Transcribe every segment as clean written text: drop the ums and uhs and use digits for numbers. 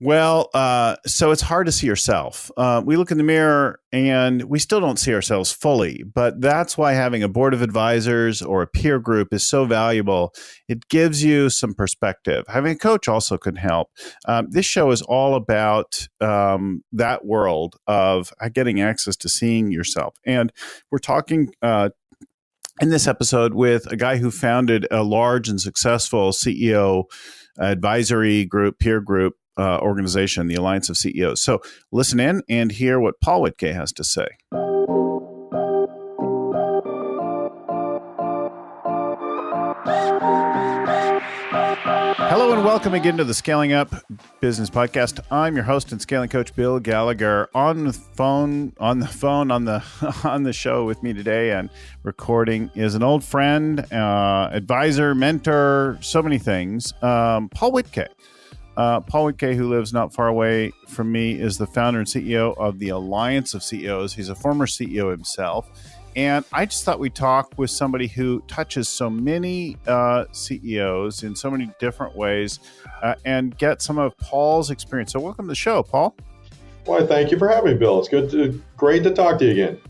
Well, so it's hard to see yourself. We look in the mirror and we still don't see ourselves fully, but that's why having a board of advisors or a peer group is so valuable. It gives you some perspective. Having a coach also can help. This show is all about that world of getting access to seeing yourself. And we're talking in this episode with a guy who founded a large and successful CEO advisory group, peer group organization, the Alliance of CEOs. So listen in and hear what Paul Witkey has to say. Hello and welcome again to the Scaling Up Business Podcast. I'm your host and scaling coach, Bill Gallagher. On the show with me today and recording is an old friend, advisor, mentor, so many things. Paul Witkey. Paul Witkey, who lives not far away from me, is the founder and CEO of the Alliance of CEOs. He's a former CEO himself. And I just thought we'd talk with somebody who touches so many CEOs in so many different ways and get some of Paul's experience. So welcome to the show, Paul. Well, thank you for having me, Bill. It's great to talk to you again.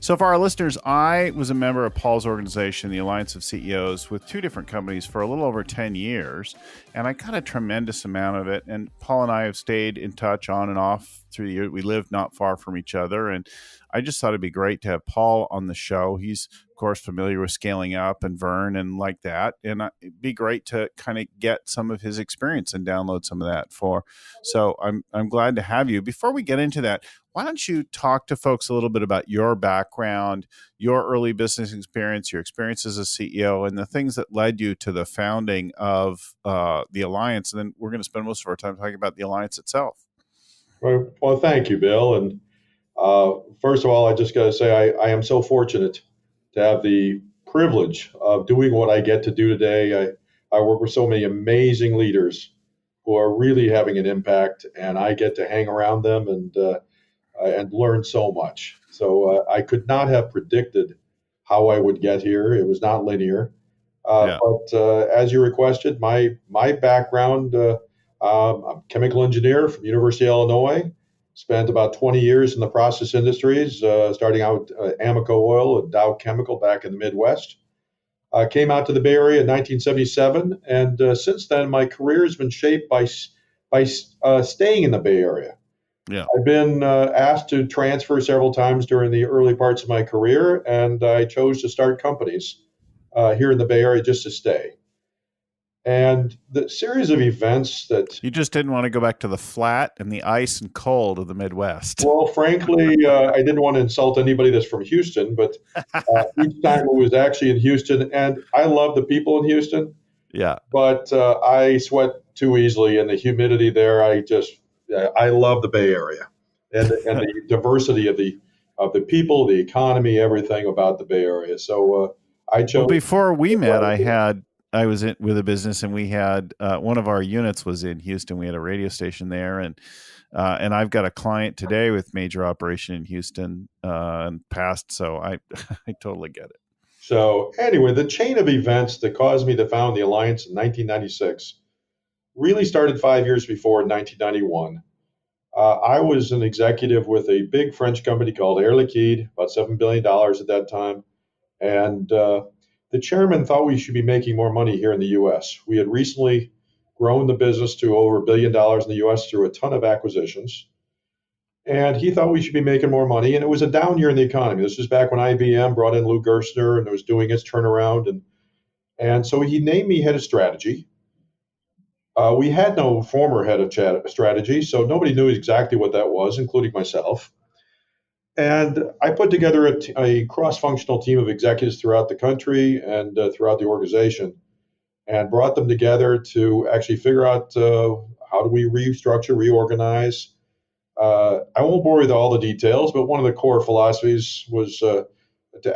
So for our listeners, I was a member of Paul's organization, the Alliance of CEOs, with two different companies for a little over 10 years. And I got a tremendous amount of it. And Paul and I have stayed in touch on and off through the years. We lived not far from each other. And I just thought it'd be great to have Paul on the show. He's, of course, familiar with Scaling Up and Vern and like that. And it'd be great to kind of get some of his experience and download some of that for. So I'm glad to have you. Before we get into that, why don't you talk to folks a little bit about your background, your early business experience, your experience as a CEO, and the things that led you to the founding of the Alliance. And then we're going to spend most of our time talking about the Alliance itself. Well, thank you, Bill. And first of all, I just got to say I am so fortunate to have the privilege of doing what I get to do today. I work with so many amazing leaders who are really having an impact, and I get to hang around them and learn so much. So I could not have predicted how I would get here. It was not linear. But as you requested, my background, I'm a chemical engineer from University of Illinois. Spent about 20 years in the process industries, starting out Amoco Oil and Dow Chemical back in the Midwest. Came out to the Bay Area in 1977, and since then, my career has been shaped by staying in the Bay Area. Yeah. I've been asked to transfer several times during the early parts of my career, and I chose to start companies here in the Bay Area just to stay. And the series of events that... You just didn't want to go back to the flat and the ice and cold of the Midwest. Well, frankly, I didn't want to insult anybody that's from Houston, but each time it was actually in Houston, and I love the people in Houston. Yeah. But I sweat too easily, and the humidity there, I love the Bay Area and the diversity of the people, the economy, everything about the Bay Area. So I chose. Well, before we met, I was in with a business, and we had one of our units was in Houston. We had a radio station there, and I've got a client today with major operation in Houston and past. So I totally get it. So anyway, the chain of events that caused me to found the Alliance in 1996 really started 5 years before, in 1991. I was an executive with a big French company called Air Liquide, about $7 billion at that time. And the chairman thought we should be making more money here in the U.S. We had recently grown the business to over $1 billion in the U.S. through a ton of acquisitions. And he thought we should be making more money. And it was a down year in the economy. This was back when IBM brought in Lou Gerstner and it was doing its turnaround. And so he named me head of strategy. We had no former head of strategy, so nobody knew exactly what that was, including myself. And I put together a cross-functional team of executives throughout the country and throughout the organization and brought them together to actually figure out how do we restructure, reorganize. I won't bore you with all the details, but one of the core philosophies was to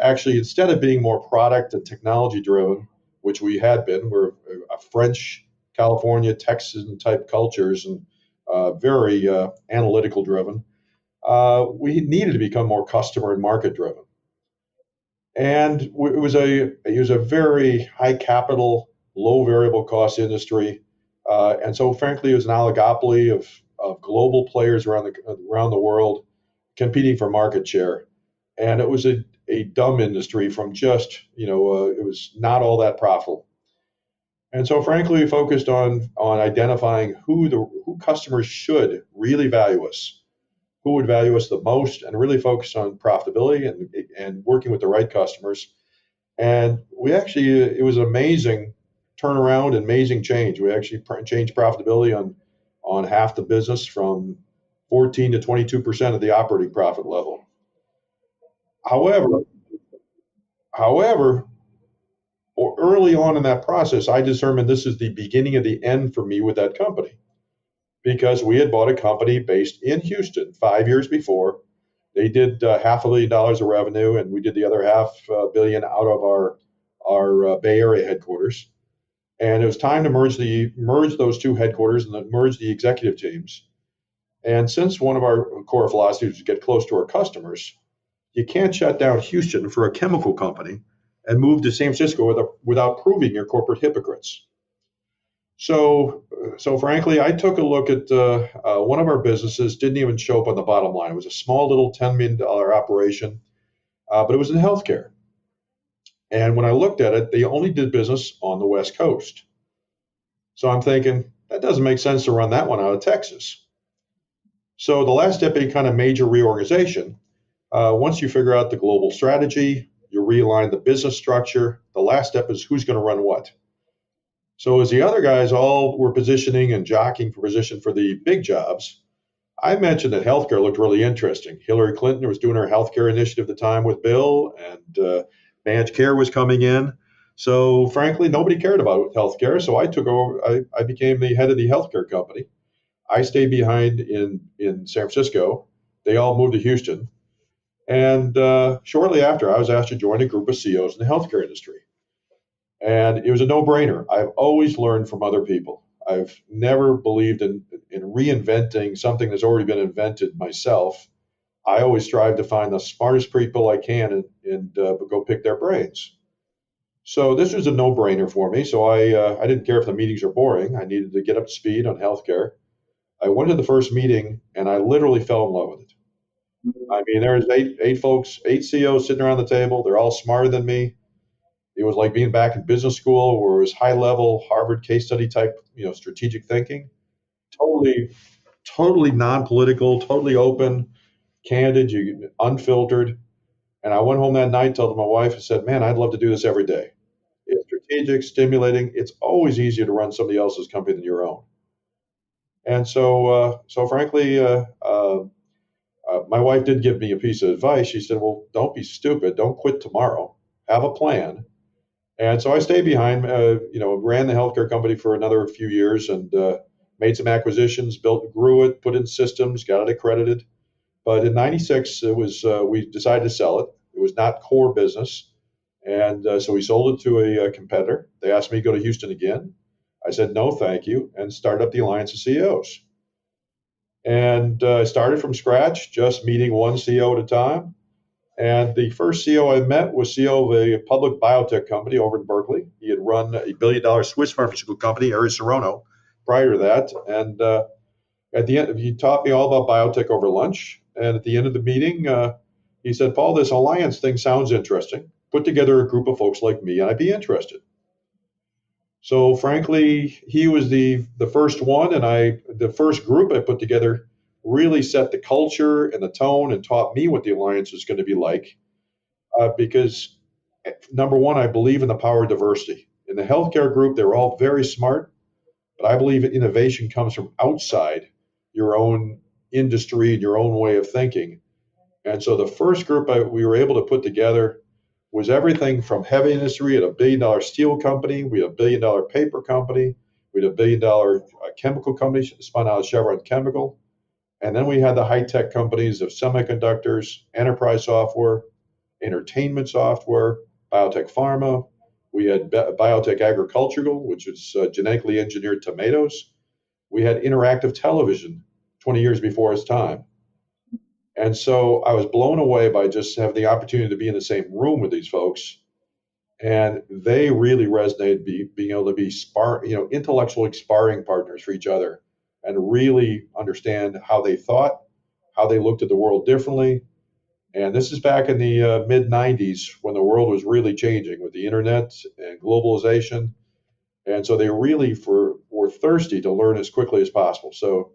actually, instead of being more product and technology driven, which we had been, we're a French, California, Texan type cultures and very analytical driven. We needed to become more customer and market driven. And it was a very high capital, low variable cost industry. And so, frankly, it was an oligopoly of global players around the world competing for market share. And it was a dumb industry from just, it was not all that profitable. And so, frankly, we focused on identifying who customers should really value us, who would value us the most, and really focus on profitability and working with the right customers. And we actually, it was an amazing turnaround, amazing change. We actually changed profitability on half the business from 14 to 22% of the operating profit level. However, however, early on in that process, I determined this is the beginning of the end for me with that company because we had bought a company based in Houston 5 years before. They did $500 million of revenue, and we did the other $500 million out of our Bay Area headquarters. And it was time to merge those two headquarters and then merge the executive teams. And since one of our core philosophies is to get close to our customers, you can't shut down Houston for a chemical company and move to San Francisco without proving you're corporate hypocrites. So frankly, I took a look at one of our businesses. Didn't even show up on the bottom line. It was a small little $10 million operation, but it was in healthcare. And when I looked at it, they only did business on the West Coast. So I'm thinking that doesn't make sense to run that one out of Texas. So the last step in kind of major reorganization, once you figure out the global strategy, you realign the business structure. The last step is who's going to run what. So as the other guys all were positioning and jockeying for position for the big jobs, I mentioned that healthcare looked really interesting. Hillary Clinton was doing her healthcare initiative at the time with Bill, and managed care was coming in. So frankly, nobody cared about healthcare. So I took over. I became the head of the healthcare company. I stayed behind in San Francisco. They all moved to Houston. And shortly after, I was asked to join a group of CEOs in the healthcare industry. And it was a no-brainer. I've always learned from other people. I've never believed in reinventing something that's already been invented myself. I always strive to find the smartest people I can and go pick their brains. So this was a no-brainer for me. So I didn't care if the meetings are boring. I needed to get up to speed on healthcare. I went to the first meeting and I literally fell in love with it. I mean, there was eight folks, eight CEOs sitting around the table. They're all smarter than me. It was like being back in business school where it was high level Harvard case study type, strategic thinking. Totally, totally non-political, totally open, candid, unfiltered. And I went home that night, told my wife, and said, "Man, I'd love to do this every day. It's strategic, stimulating. It's always easier to run somebody else's company than your own." And so frankly, my wife did give me a piece of advice. She said, "Well, don't be stupid. Don't quit tomorrow. Have a plan." And so I stayed behind, ran the healthcare company for another few years and made some acquisitions, grew it, put in systems, got it accredited. But in '96, it was we decided to sell it. It was not core business. And so we sold it to a competitor. They asked me to go to Houston again. I said, no, thank you, and started up the Alliance of CEOs. And I started from scratch, just meeting one CEO at a time. And the first CEO I met was CEO of a public biotech company over in Berkeley. He had run a $1 billion Swiss pharmaceutical company, Air Liquide, prior to that. And at the end, he taught me all about biotech over lunch. And at the end of the meeting, he said, "Paul, this alliance thing sounds interesting. Put together a group of folks like me, and I'd be interested." So frankly, he was the first one, and the first group I put together really set the culture and the tone and taught me what the alliance is going to be like. Because number one, I believe in the power of diversity. In the healthcare group, they were all very smart, but I believe innovation comes from outside your own industry and your own way of thinking. And so the first group we were able to put together was everything from heavy industry at a $1 billion steel company. We had a $1 billion paper company. We had a $1 billion chemical company spun out of Chevron Chemical. And then we had the high tech companies of semiconductors, enterprise software, entertainment software, biotech pharma. We had biotech agricultural, which is genetically engineered tomatoes. We had interactive television 20 years before its time. And so I was blown away by just having the opportunity to be in the same room with these folks And they really resonated being able to be intellectual sparring partners for each other and really understand how they thought, how they looked at the world differently. And this is back in the mid 90s when the world was really changing with the internet and globalization. And so they really were thirsty to learn as quickly as possible. So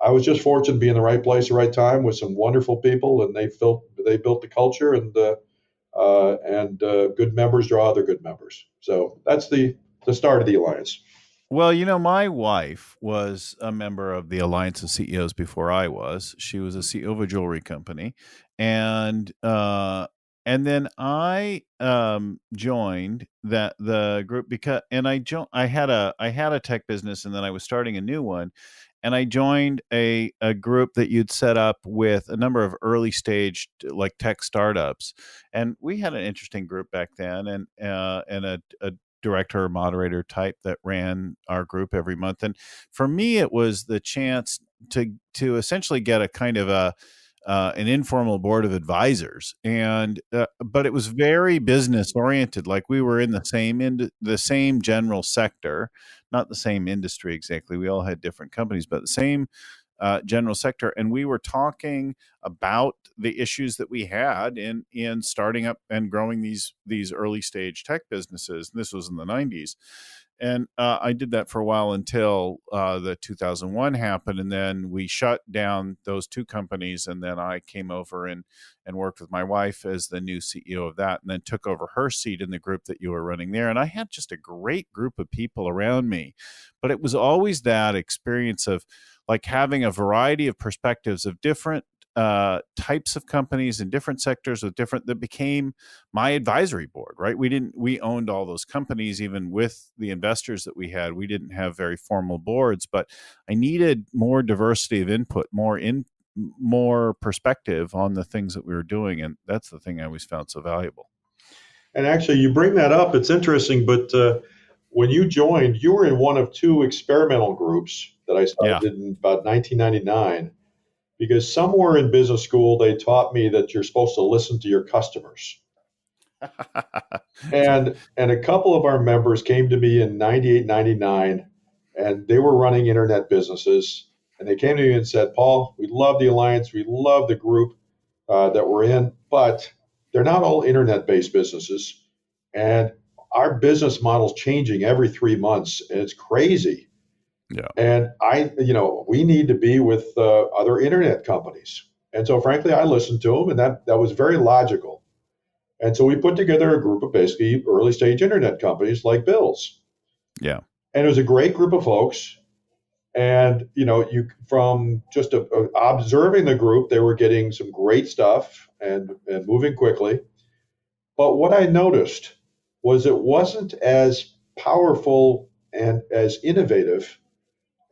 I was just fortunate to be in the right place at the right time with some wonderful people, and they built the culture, and good members draw other good members. So that's the start of the alliance. Well, my wife was a member of the Alliance of CEOs before I was. She was a CEO of a jewelry company, and then I joined the group because, and I had a tech business, and then I was starting a new one, and I joined a group that you'd set up with a number of early stage like tech startups, and we had an interesting group back then, and a director or moderator type that ran our group every month. And for me, it was the chance to essentially get a kind of an informal board of advisors, and but it was very business oriented. Like we were in the same general sector, not the same industry exactly. We all had different companies, but the same general sector, and we were talking about the issues that we had in starting up and growing these early stage tech businesses. And this was in the 90s, and I did that for a while until the 2001 happened, and then we shut down those two companies, and then I came over and worked with my wife as the new CEO of that, and then took over her seat in the group that you were running there. And I had just a great group of people around me, but it was always that experience of like having a variety of perspectives of different types of companies in different sectors with different that became my advisory board. Right, we owned all those companies. Even with the investors that we had, we didn't have very formal boards, but I needed more diversity of input, more perspective on the things that we were doing, and that's the thing I always found so valuable. And actually, you bring that up. It's interesting, but when you joined, you were in one of two experimental groups that I Yeah. started in about 1999. Because somewhere in business school, they taught me that you're supposed to listen to your customers. And a couple of our members came to me in 98, 99, and they were running internet businesses. And they came to me and said, Paul, we love the alliance. We love the group that we're in, but they're not all internet based businesses. And our business model's changing every 3 months, and it's crazy. Yeah. And we need to be with other internet companies. And so, frankly, I listened to them, and that was very logical. And so we put together a group of basically early stage internet companies like Bill's. Yeah. And it was a great group of folks. And you from just observing the group, they were getting some great stuff and moving quickly. But what I noticed was it wasn't as powerful and as innovative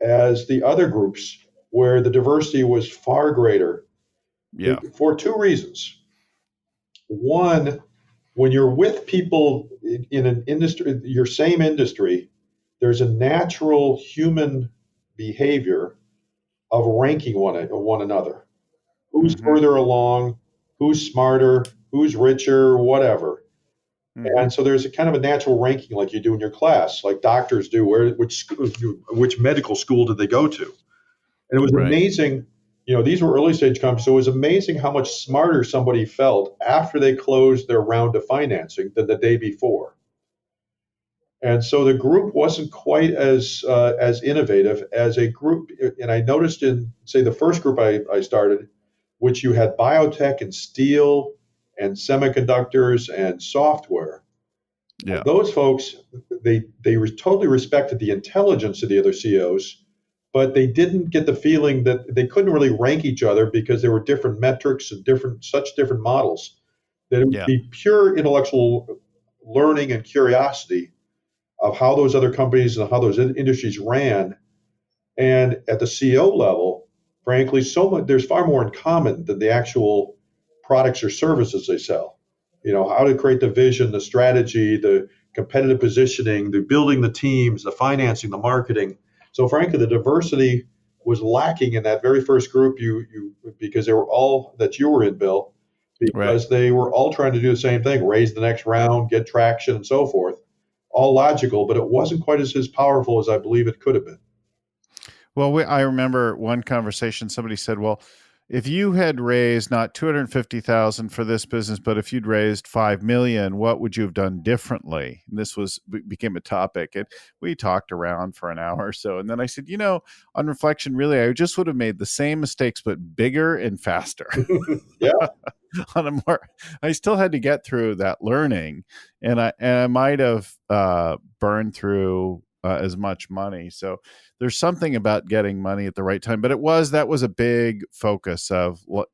as the other groups where the diversity was far greater. Yeah. For two reasons. One, when you're with people in an industry, your same industry, there's a natural human behavior of ranking one another. Who's Mm-hmm. further along, who's smarter, who's richer, whatever. Mm-hmm. And so there's a kind of a natural ranking like you do in your class, like doctors do, which medical school did they go to? And it was Right. amazing. These were early stage companies, so it was amazing how much smarter somebody felt after they closed their round of financing than the day before. And so the group wasn't quite as innovative as a group. And I noticed in, say, the first group I started, which you had biotech and steel and semiconductors and software. Yeah. Those folks, they totally respected the intelligence of the other CEOs, but they didn't get the feeling that they couldn't really rank each other because there were different metrics and such different models. That it would Yeah. be pure intellectual learning and curiosity of how those other companies and how those industries ran. And at the CEO level, frankly, there's far more in common than the actual products or services they sell. How to create the vision, the strategy, the competitive positioning, the building the teams, the financing, the marketing. So frankly, the diversity was lacking in that very first group because they were all that you were in, Bill. Right. because they were all trying to do the same thing, raise the next round, get traction, and so forth. All logical, but it wasn't quite as powerful as I believe it could have been. Well, I remember one conversation. Somebody said, "Well, if you had raised not 250,000 for this business, but if you'd raised 5 million, what would you have done differently?" And this became a topic, and we talked around for an hour or so. And then I said, on reflection, really, I just would have made the same mistakes, but bigger and faster. Yeah, On a more, I still had to get through that learning, and I might have burned through as much money. So there's something about getting money at the right time. But that was a big focus of what,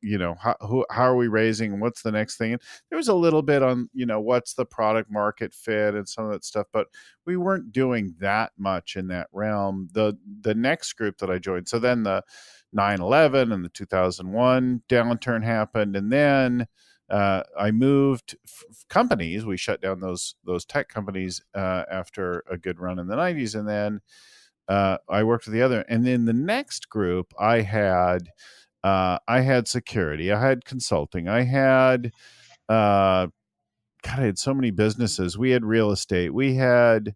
how are we raising, what's the next thing. And there was a little bit on what's the product market fit and some of that stuff, but we weren't doing that much in that realm. The next group that I joined, so then the 9/11 and the 2001 downturn happened, and then I moved companies. We shut down those tech companies after a good run in the 90s, and then I worked with the other. And then the next group, I had security, I had consulting, I had God, I had so many businesses. We had real estate, we had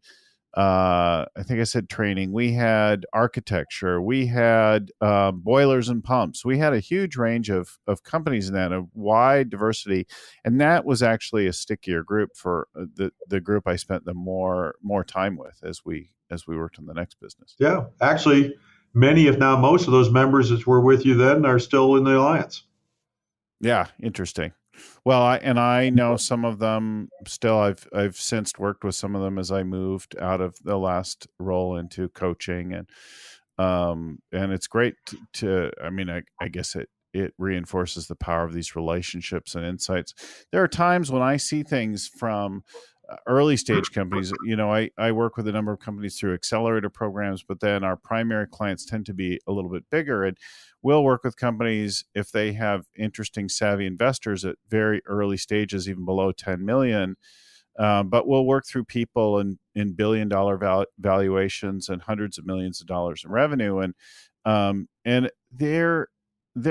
I think I said training. We had architecture. We had boilers and pumps. We had a huge range of companies in that, a wide diversity, and that was actually a stickier group for the group I spent the more time with as we worked on the next business. yeah. Actually, many, if not most, of those members that were with you then are still in the alliance. Yeah, interesting. Well, I know some of them still. I've since worked with some of them as I moved out of the last role into coaching, and it's great to I mean, I guess it reinforces the power of these relationships and insights. There are times when I see things from early stage companies. I work with a number of companies through accelerator programs, but then our primary clients tend to be a little bit bigger, and we'll work with companies if they have interesting, savvy investors at very early stages, even below 10 million. But we'll work through people in billion-dollar valuations and hundreds of millions of dollars in revenue, and there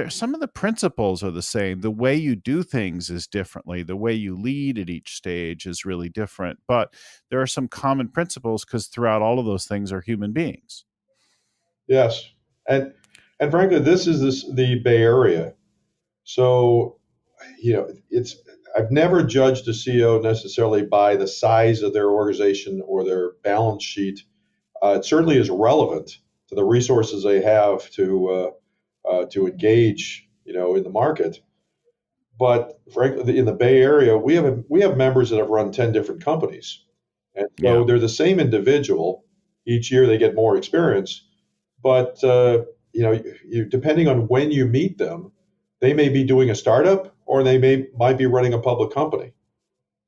some of the principles are the same. The way you do things is differently. The way you lead at each stage is really different. But there are some common principles because throughout all of those things are human beings. Yes, and frankly, the Bay Area. So, it's I've never judged a CEO necessarily by the size of their organization or their balance sheet. It certainly is relevant to the resources they have to engage, in the market. But frankly, in the Bay Area, we have members that have run 10 different companies, and so Yeah, they're the same individual. Each year, they get more experience, but depending on when you meet them, they may be doing a startup or might be running a public company.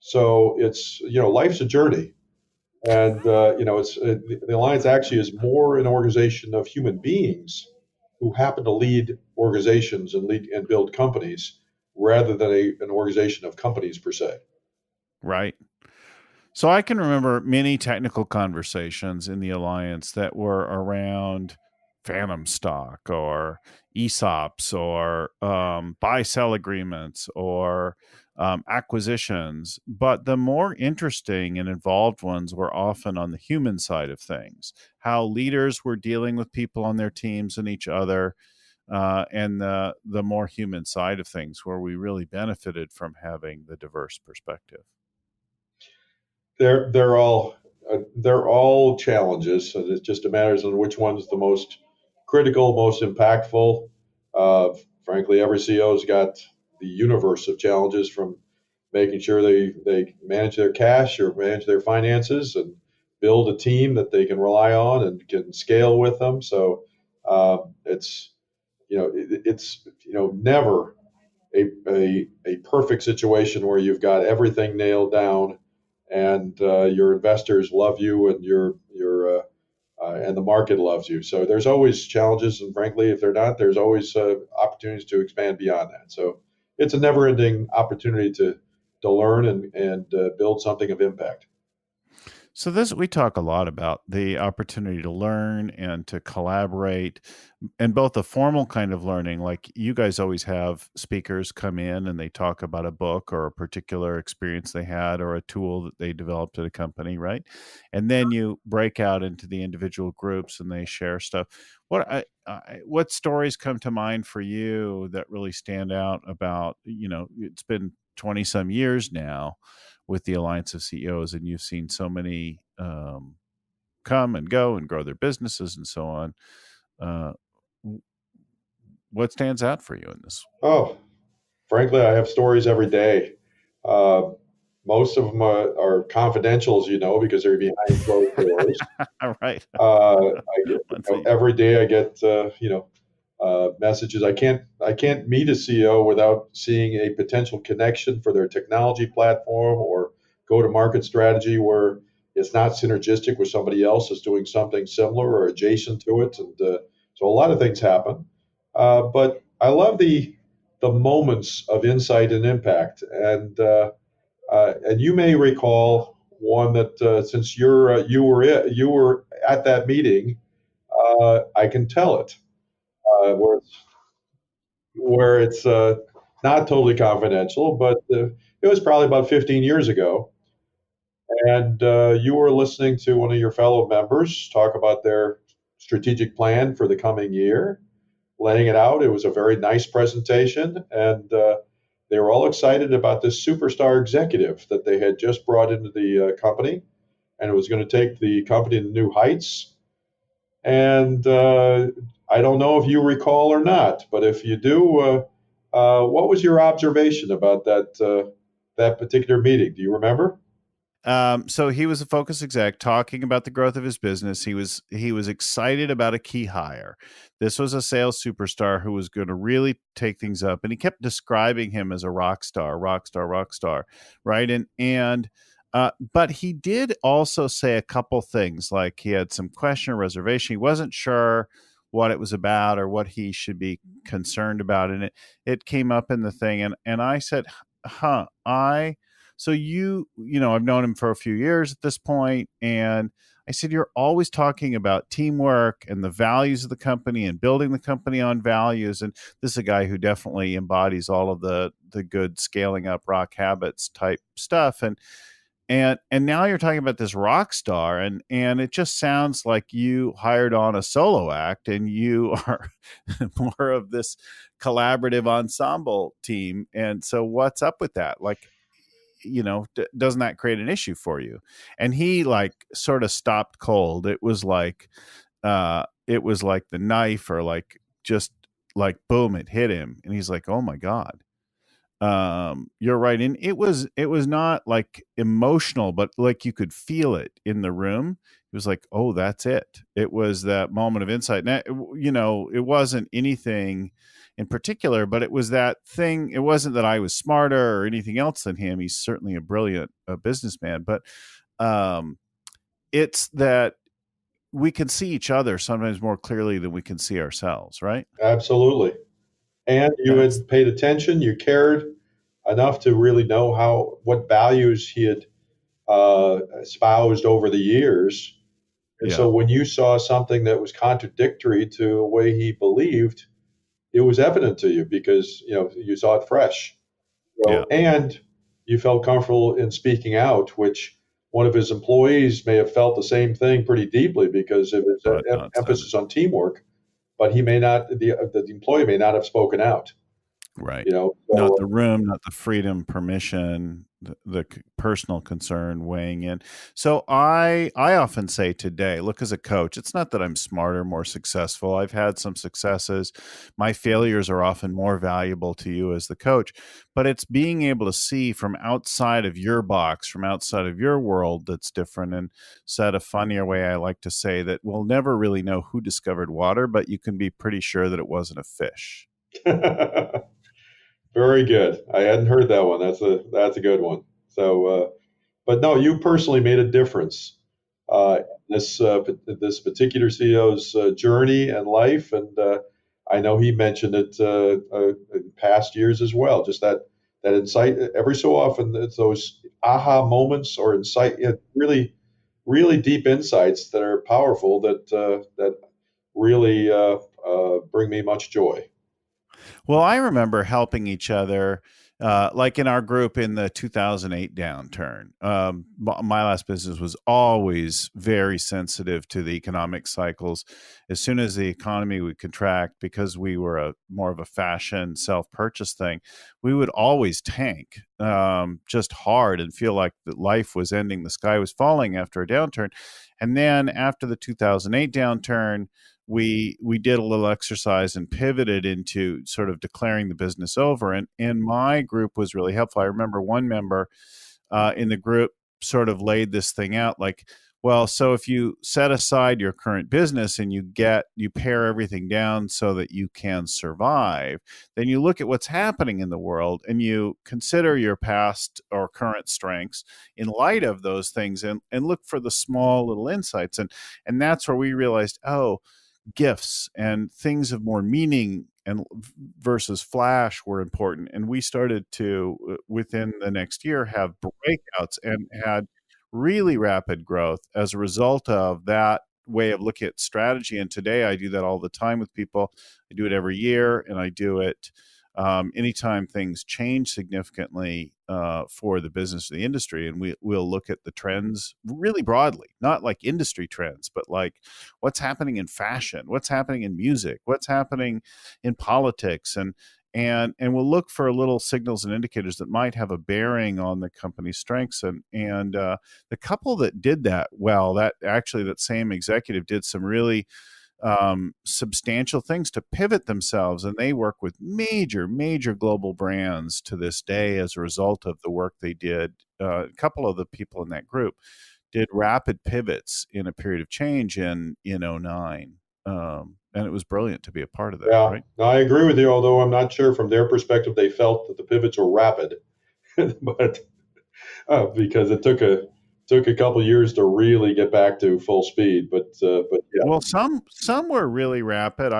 So it's life's a journey, and it's the alliance actually is more an organization of human beings who happen to lead organizations and lead and build companies rather than an organization of companies per se. right. So I can remember many technical conversations in the alliance that were around phantom stock or ESOPs or buy sell agreements or acquisitions. But the more interesting and involved ones were often on the human side of things, how leaders were dealing with people on their teams and each other. And the more human side of things, where we really benefited from having the diverse perspective. They're all challenges. So it just matters on which one's the most critical, most impactful. Uh, Frankly, every CEO's got the universe of challenges from making sure they manage their cash or manage their finances and build a team that they can rely on and can scale with them. So it's never a perfect situation where you've got everything nailed down and your investors love you and and the market loves you. So there's always challenges, and frankly, if they're not, there's always opportunities to expand beyond that. So it's a never-ending opportunity to learn and build something of impact. So this we talk a lot about the opportunity to learn and to collaborate, and both the formal kind of learning, like you guys always have speakers come in and they talk about a book or a particular experience they had or a tool that they developed at a company, right? And then you break out into the individual groups and they share stuff. What stories come to mind for you that really stand out about, it's been 20 some years now with the Alliance of CEOs, and you've seen so many come and go and grow their businesses and so on. Uh, what stands out for you in this? Oh, frankly, I have stories every day. Uh, Most of them are confidential, as you know, because they're behind closed doors. All right. I get, Let's see. every day I get messages. I can't meet a CEO without seeing a potential connection for their technology platform or go to market strategy where it's not synergistic with somebody else is doing something similar or adjacent to it, and so a lot of things happen. But I love the moments of insight and impact, and you may recall one that since you were at that meeting, I can tell it where it's not totally confidential, but it was probably about 15 years ago, and you were listening to one of your fellow members talk about their strategic plan for the coming year, laying it out. It was a very nice presentation, and they were all excited about this superstar executive that they had just brought into the company, and it was going to take the company to new heights. And I don't know if you recall or not, but if you do, what was your observation about that particular meeting? Do you remember? So he was a focus exec talking about the growth of his business. He was excited about a key hire. This was a sales superstar who was going to really take things up, and he kept describing him as a rock star, rock star, rock star, right? But he did also say a couple things, like he had some question or reservation. He wasn't sure what it was about or what he should be concerned about, and it came up in the thing, and I said, "Huh, I." So I've known him for a few years at this point, and I said, you're always talking about teamwork and the values of the company and building the company on values. And this is a guy who definitely embodies all of the good scaling up rock habits type stuff. And now you're talking about this rock star, and it just sounds like you hired on a solo act and you are more of this collaborative ensemble team. And so what's up with that? Like, doesn't that create an issue for you? And he like sort of stopped cold. It was like the knife, or like just like boom, it hit him, and he's like, oh my god. You're right. And it was not like emotional, but like you could feel it in the room. It was like, oh, that's it. It was that moment of insight. And it wasn't anything in particular, but it was that thing. It wasn't that I was smarter or anything else than him. He's certainly a brilliant businessman, but um, it's that we can see each other sometimes more clearly than we can see ourselves, right? Absolutely. And you That's had paid attention. You cared enough to really know what values he had espoused over the years. And yeah, so when you saw something that was contradictory to the way he believed, it was evident to you because you saw it fresh. yeah, And you felt comfortable in speaking out, which one of his employees may have felt the same thing pretty deeply because of his but not said it. emphasis on teamwork, but he may not, the employee may not have spoken out, Right. Not so the room, not the freedom, permission, the personal concern weighing in. So I often say today, look, as a coach, it's not that I'm smarter, more successful. I've had some successes. My failures are often more valuable to you as the coach, but it's being able to see from outside of your box, from outside of your world that's different. And said a funnier way, I like to say that we'll never really know who discovered water, but you can be pretty sure that it wasn't a fish. very good. I hadn't heard that one. That's a good one. So, but no, you personally made a difference this particular CEO's journey and life, and I know he mentioned it in past years as well. Just that insight. Every so often, it's those aha moments or insight. It really really deep insights that are powerful that really bring me much joy. Well, I remember helping each other, like in our group in the 2008 downturn. My last business was always very sensitive to the economic cycles. As soon as the economy would contract, because we were more of a fashion self-purchase thing, we would always tank just hard and feel like that life was ending, the sky was falling after a downturn. And then after the 2008 downturn, we did a little exercise and pivoted into sort of declaring the business over, and my group was really helpful. I remember one member in the group sort of laid this thing out like, well, so if you set aside your current business and you pare everything down so that you can survive, then you look at what's happening in the world and you consider your past or current strengths in light of those things, and look for the small little insights. And that's where we realized, oh, gifts and things of more meaning and versus flash were important. And we started to within the next year have breakouts and had really rapid growth as a result of that way of looking at strategy. And today I do that all the time with people. I do it every year, and I do it anytime things change significantly for the business or the industry. And we'll look at the trends really broadly, not like industry trends, but like what's happening in fashion, what's happening in music, what's happening in politics, and we'll look for little signals and indicators that might have a bearing on the company's strengths. And the couple that did that well, that same executive did some really substantial things to pivot themselves, and they work with major global brands to this day as a result of the work they did. A couple of the people in that group did rapid pivots in a period of change in '09, and it was brilliant to be a part of that, Yeah, right? no, I agree with you. Although I'm not sure from their perspective they felt that the pivots were rapid, but because it took a couple years to really get back to full speed. But yeah, Well, some were really rapid.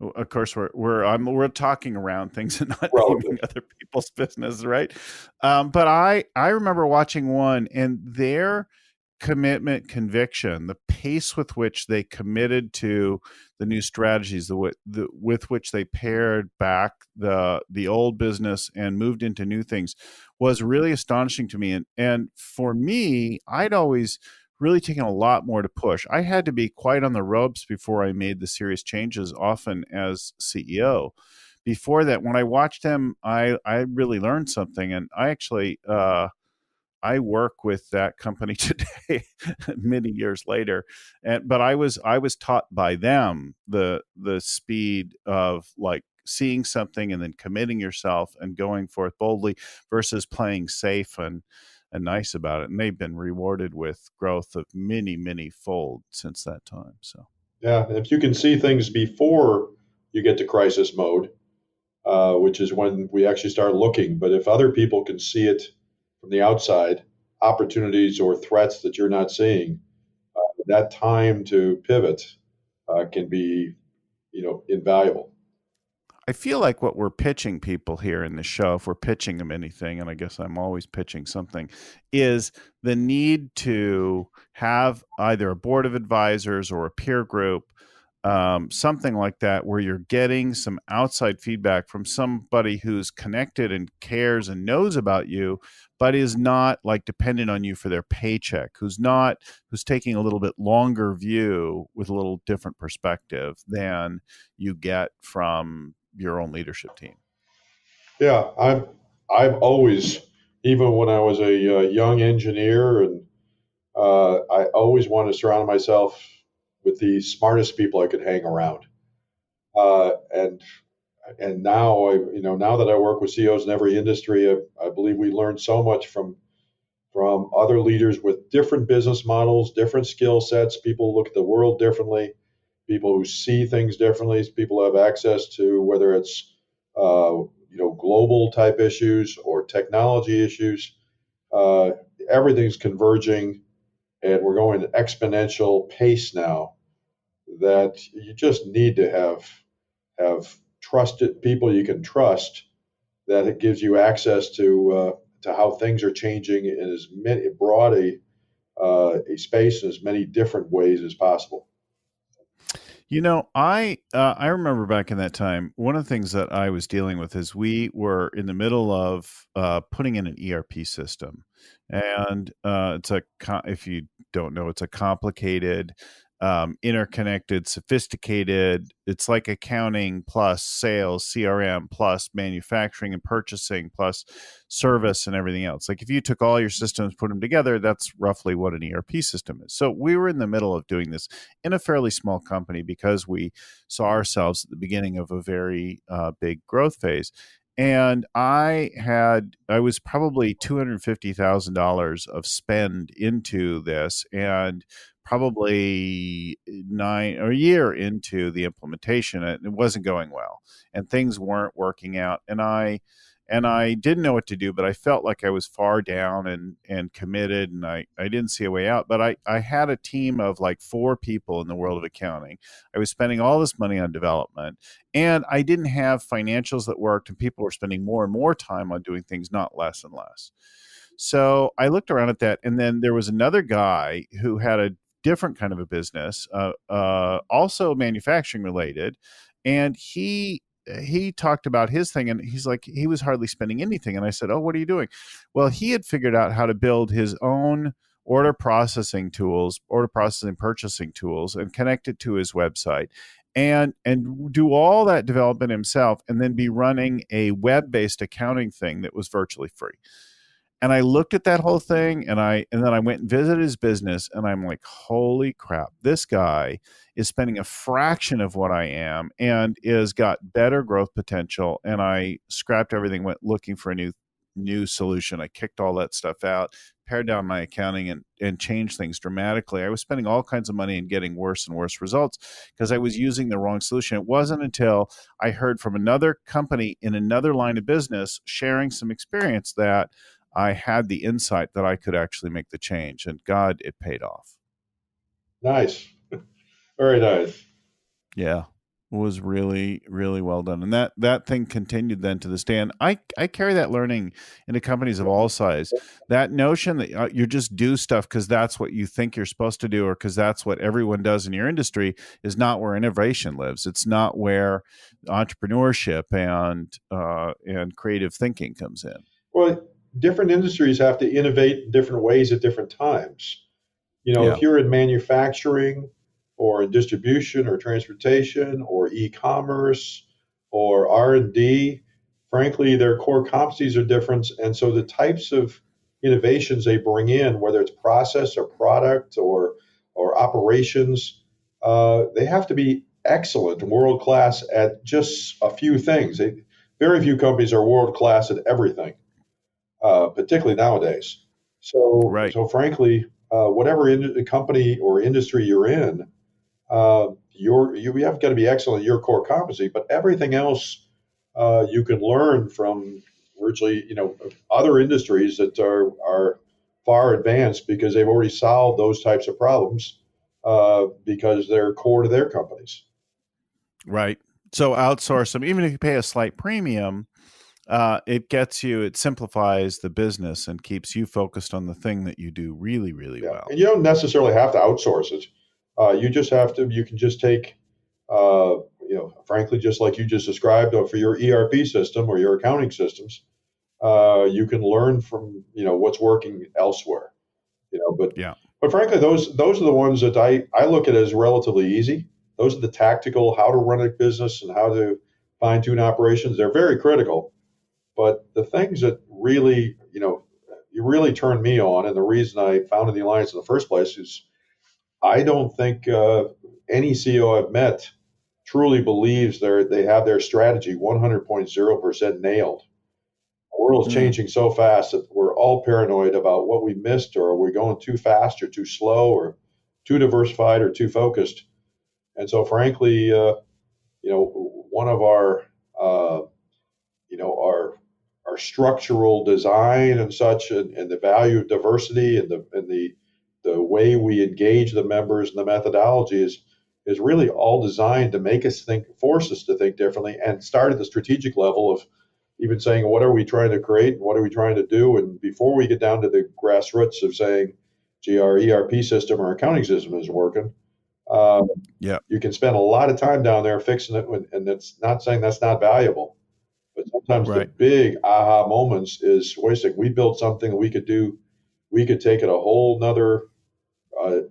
Of course, we're talking around things and not relative. naming other people's business, right? But I remember watching one, and their commitment, conviction, the pace with which they committed to the new strategies, with which they pared back the old business and moved into new things, was really astonishing to me. And for me, I'd always really taken a lot more to push. I had to be quite on the ropes before I made the serious changes, often as CEO. Before that, when I watched them, I really learned something, and I actually I work with that company today, many years later, but I was taught by them the speed of like seeing something and then committing yourself and going forth boldly versus playing safe and nice about it. And they've been rewarded with growth of many fold since that time. So Yeah, if you can see things before you get to crisis mode, which is when we actually start looking. But if other people can see it from the outside, opportunities or threats that you're not seeing, that time to pivot can be, invaluable. I feel like what we're pitching people here in the show, if we're pitching them anything, and I guess I'm always pitching something, is the need to have either a board of advisors or a peer group, something like that, where you're getting some outside feedback from somebody who's connected and cares and knows about you, but is not like dependent on you for their paycheck, who's taking a little bit longer view with a little different perspective than you get from your own leadership team. Yeah, I've always, even when I was a young engineer, and I always wanted to surround myself with the smartest people I could hang around. And now now that I work with CEOs in every industry, I believe we learn so much from other leaders with different business models, different skill sets. People look at the world differently. People who see things differently. People have access to whether it's global type issues or technology issues. Uh, Everything's converging, and we're going at exponential pace now. That you just need to have trusted people you can trust. That it gives you access to how things are changing in as many broad a space in as many different ways as possible. I remember back in that time, one of the things that I was dealing with is we were in the middle of putting in an ERP system, and if you don't know, it's a complicated, interconnected, sophisticated. It's like accounting plus sales, CRM plus manufacturing and purchasing plus service and everything else. Like if you took all your systems, put them together, that's roughly what an ERP system is. So we were in the middle of doing this in a fairly small company because we saw ourselves at the beginning of a very big growth phase. And I was probably $250,000 of spend into this, and probably a year into the implementation, it wasn't going well, and things weren't working out. And I didn't know what to do, but I felt like I was far down and committed, and I didn't see a way out. But I had a team of like 4 people in the world of accounting. I was spending all this money on development, and I didn't have financials that worked, and people were spending more and more time on doing things, not less and less. So I looked around at that, and then there was another guy who had a different kind of a business, also manufacturing related, and he talked about his thing, and he's like, he was hardly spending anything. And I said, "Oh, what are you doing?" Well, he had figured out how to build his own order processing purchasing tools, and connect it to his website, and do all that development himself, and then be running a web-based accounting thing that was virtually free. And I looked at that whole thing, and then I went and visited his business, and I'm like, holy crap, this guy is spending a fraction of what I am and is got better growth potential. And I scrapped everything, went looking for a new solution. I kicked all that stuff out, pared down my accounting, and changed things dramatically. I was spending all kinds of money and getting worse and worse results because I was using the wrong solution. It wasn't until I heard from another company in another line of business sharing some experience that I had the insight that I could actually make the change, and God, it paid off. Nice. Very nice. Yeah, it was really, really well done. And that thing continued then to this day. And I carry that learning into companies of all size. That notion that you just do stuff because that's what you think you're supposed to do, or because that's what everyone does in your industry, is not where innovation lives. It's not where entrepreneurship and creative thinking comes in. Well, different industries have to innovate in different ways at different times. If Yeah. you're in manufacturing or in distribution or transportation or e-commerce or R&D, frankly, their core competencies are different. And so the types of innovations they bring in, whether it's process or product or operations, they have to be excellent, world class at just a few things. Very few companies are world class at everything, particularly nowadays. Right. So frankly, whatever company or industry you're in, you have got to be excellent at your core competency. But everything else you can learn from virtually, other industries that are far advanced because they've already solved those types of problems because they're core to their companies. Right. So outsource them, even if you pay a slight premium. It simplifies the business and keeps you focused on the thing that you do really, really Yeah, well. and you don't necessarily have to outsource it. You just have to. You can just take, frankly, just like you just described for your ERP system or your accounting systems. You can learn from what's working elsewhere. But Yeah. frankly, those are the ones that I look at as relatively easy. Those are the tactical, how to run a business and how to fine tune operations. They're very critical. But the things that really, you really turned me on, and the reason I founded the Alliance in the first place is I don't think any CEO I've met truly believes they have their strategy 100.0% nailed. The world is Mm, changing so fast that we're all paranoid about what we missed, or are we going too fast or too slow or too diversified or too focused. And so, frankly, one of uh, our structural design and such, and the value of diversity and the way we engage the members and the methodology is really all designed to make us think, force us to think differently, and start at the strategic level of even saying, what are we trying to create and what are we trying to do? And before we get down to the grassroots of saying, gee, our ERP system or accounting system isn't working. Uh, Yeah. you can spend a lot of time down there fixing it, and it's not saying that's not valuable. But sometimes the Right. big aha moments is, wait a second, we built something we could do. We could take it a whole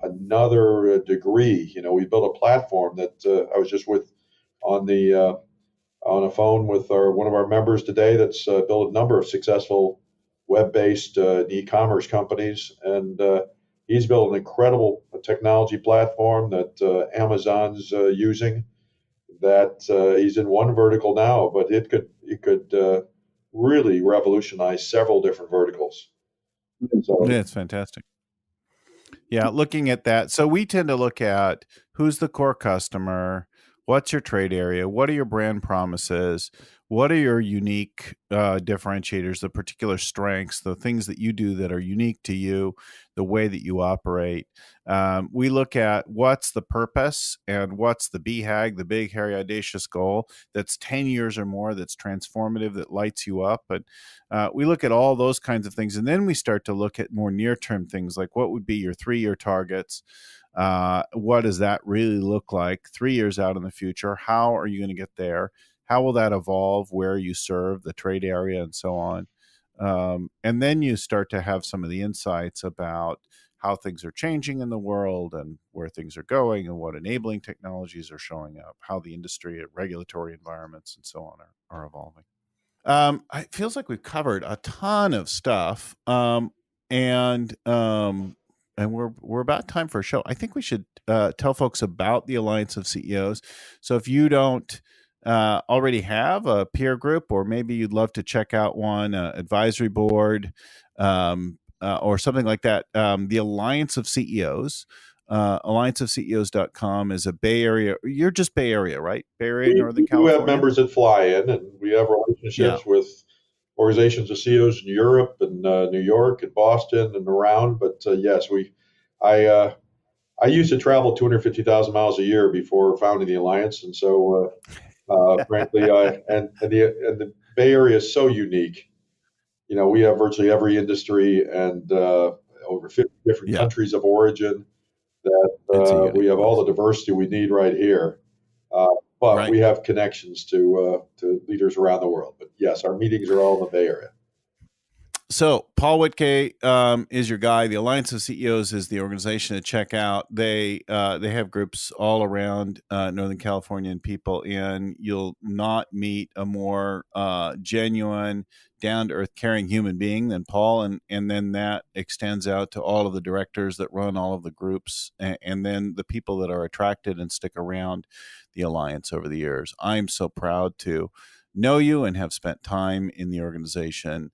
another degree. We built a platform that I was just with on the on a phone with one of our members today that's built a number of successful web-based e-commerce companies, and he's built an incredible technology platform that Amazon's using. That he's in one vertical now, but it could really revolutionize several different verticals. So, Yeah, it's fantastic. Yeah, looking at that. So we tend to look at who's the core customer, what's your trade area, what are your brand promises, what are your unique differentiators, the particular strengths, the things that you do that are unique to you, the way that you operate. We look at what's the purpose and what's the BHAG, the big, hairy, audacious goal that's 10 years or more, that's transformative, that lights you up. And we look at all those kinds of things. And then we start to look at more near-term things like what would be your 3-year targets? What does that really look like 3 years out in the future? How are you going to get there? How will that evolve? Where you serve, the trade area, and so on. And then you start to have some of the insights about how things are changing in the world and where things are going and what enabling technologies are showing up, how the industry, regulatory environments, and so on are evolving. It feels like we've covered a ton of stuff, and we're about time for a show. I think we should tell folks about the Alliance of CEOs. So if you don't already have a peer group, or maybe you'd love to check out one, advisory board, or something like that, the Alliance of CEOs. Allianceofceos.com is a Bay Area. You're just Bay Area, right? Bay Area, Northern we do have California. members that fly in, and we have relationships with organizations of CEOs in Europe and New York and Boston and around. But yes, I used to travel 250,000 miles a year before founding the Alliance, and so frankly, the Bay Area is so unique. We have virtually every industry and over 50 different countries of origin. That we have all the diversity we need right here. But we have connections to leaders around the world. But yes, our meetings are all in the Bay Area. So Paul Witkey is your guy. The Alliance of CEOs is the organization to check out. They have groups all around Northern California and people in. You'll not meet a more genuine, down-to-earth, caring human being than Paul, and then that extends out to all of the directors that run all of the groups, and then the people that are attracted and stick around the Alliance over the years. I'm so proud to know you and have spent time in the organization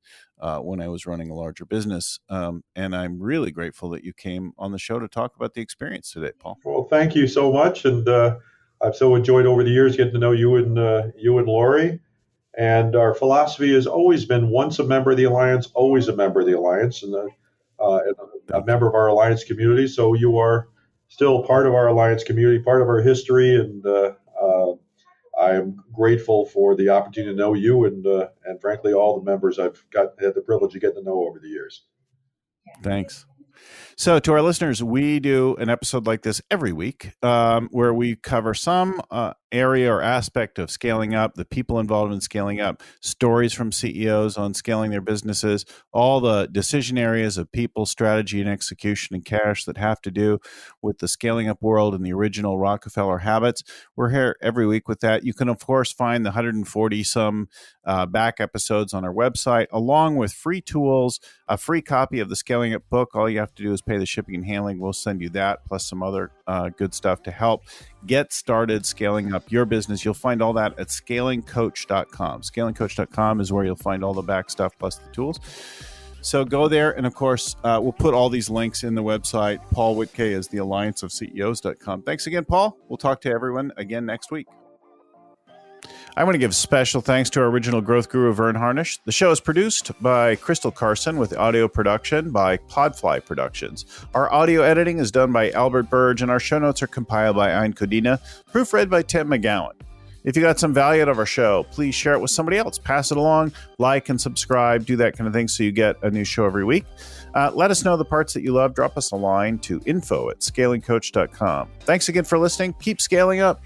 when I was running a larger business. And I'm really grateful that you came on the show to talk about the experience today, Paul. Well, thank you so much. And I've so enjoyed over the years getting to know you and Lori. And our philosophy has always been once a member of the Alliance, always a member of the Alliance, and a member of our Alliance community. So you are still part of our Alliance community, part of our history, and I am grateful for the opportunity to know you and frankly all the members I've had the privilege of getting to know over the years. Thanks. So to our listeners, we do an episode like this every week where we cover some area or aspect of scaling up, the people involved in scaling up, stories from CEOs on scaling their businesses, all the decision areas of people, strategy, and execution and cash that have to do with the scaling up world and the original Rockefeller habits. We're here every week with that. You can, of course, find the 140 some back episodes on our website, along with free tools, a free copy of the Scaling Up book. All you have to do is pay the shipping and handling. We'll send you that, plus some other good stuff to help get started scaling up your business. You'll find all that at scalingcoach.com. Scalingcoach.com is where you'll find all the back stuff plus the tools. So go there. And of course, we'll put all these links in the website. Paul Witkey is the allianceofceos.com. Thanks again, Paul. We'll talk to everyone again next week. I want to give special thanks to our original growth guru, Vern Harnish. The show is produced by Crystal Carson with audio production by Podfly Productions. Our audio editing is done by Albert Burge, and our show notes are compiled by Ein Kodina, proofread by Tim McGowan. If you got some value out of our show, please share it with somebody else. Pass it along, like and subscribe, do that kind of thing so you get a new show every week. Let us know the parts that you love. Drop us a line to info@scalingcoach.com. Thanks again for listening. Keep scaling up.